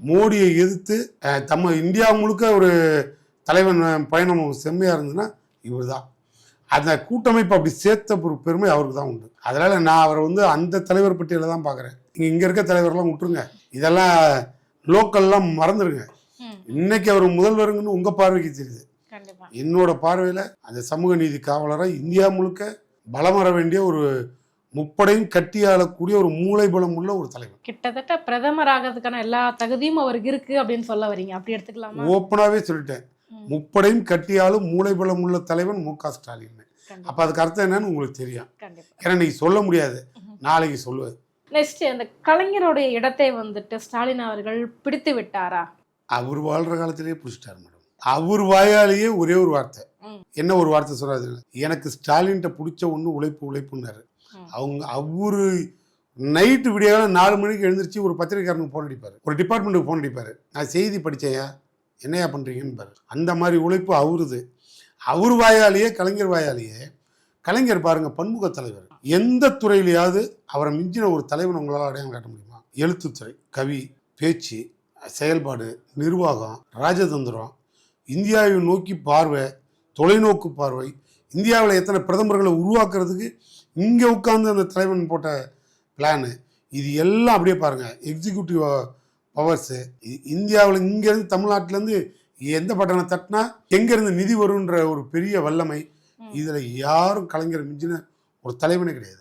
மோடியை எதிர்த்து நம்ம இந்தியா முழுக்க ஒரு தலைவன் பயணம் செம்மையாக இருந்ததுன்னா இவர் தான். அந்த கூட்டமைப்பு அப்படி சேர்த்த ஒரு பெருமை அவருக்கு தான் உண்டு. அதனால் நான் அவரை அந்த தலைவர் பட்டியலில் தான் பார்க்குறேன். இங்கே இருக்க தலைவர்லாம் விட்டுருங்க, இதெல்லாம் லோக்கல்லாம் மறந்துடுங்க. இன்னைக்கு அவர் முதல்வருங்கன்னு உங்கள் பார்வைக்கு தெரியுது. என்னோட பார்வையில் அந்த சமூக நீதி காவலராக இந்தியா முழுக்க பலம் வர வேண்டிய ஒரு முப்படையும் கட்டியாளக்கூடிய ஒரு மூளை பலம் உள்ள ஒரு தலைவர். கிட்டத்தட்ட பிரதமர் ஆகிறதுக்கான எல்லா தகுதியும் அவருக்கு இருக்கு அப்படின்னு சொல்ல வரீங்க. அப்படி எடுத்துக்கலாமா? ஓப்பனாவே சொல்லிட்டேன், முப்படையும் கட்டியாலும் மூளை பலம் உள்ள தலைவன் மு.க. ஸ்டாலின். அப்ப அதுக்கு அர்த்தம் என்னன்னு உங்களுக்கு தெரியும். ஏன்னா நீங்க சொல்ல முடியாது, நாளைக்கு சொல்லுவது. நெக்ஸ்ட், அந்த கலைஞருடைய இடத்தை ஸ்டாலின் அவர்கள் பிடித்து விட்டாரா? அவர் வாழ்ற காலத்திலேயே பிடிச்சிட்டாரு மேடம். அவர் வாயாலேயே ஒரே ஒரு வார்த்தை, என்ன ஒரு வார்த்தை சொல்றாரு, எனக்கு ஸ்டாலின் பிடிச்ச ஒண்ணு உழைப்புன்னாரு. அவரு நைட்டு விடிய 4 மணிக்கு எழுந்திரிச்சு ஒரு பத்திரிகைக்காரனுக்கு போன் அடிப்பாரு, ஒரு டிபார்ட்மெண்ட்டுக்கு போன் அடிப்பாரு, நான் செய்தி படிச்சேயா என்னையா பண்றீங்கன்னு பாரு. அந்த மாதிரி உழைப்பு அவருது. அவர் வாயாலேயே, கலைஞர் வாயாலேயே. கலைஞர் பாருங்க பன்முக தலைவர். எந்த துறையிலையாவது அவரை மிஞ்சின ஒரு தலைவன் உங்களால் அடையாளம் காட்ட முடியுமா? எழுத்துத்துறை, கவி, பேச்சு, செயல்பாடு, நிர்வாகம், ராஜதந்திரம், இந்தியாவை நோக்கி பார்வை, தொலைநோக்கு பார்வை, இந்தியாவில் எத்தனை பிரதமர்களை உருவாக்குறதுக்கு இங்கே உட்கார்ந்து அந்த தலைவன் போட்ட பிளானு, இது எல்லாம் அப்படியே பாருங்க. எக்ஸிக்யூட்டிவ் பவர்ஸு இந்தியாவில் இங்கேருந்து தமிழ்நாட்டிலேருந்து எந்த பட்டனை தட்டினா எங்கேருந்து நிதி வரும்ன்ற ஒரு பெரிய வல்லமை, இதில் யாரும் கலைஞர் மிஞ்சின ஒரு தலைவனே கிடையாது.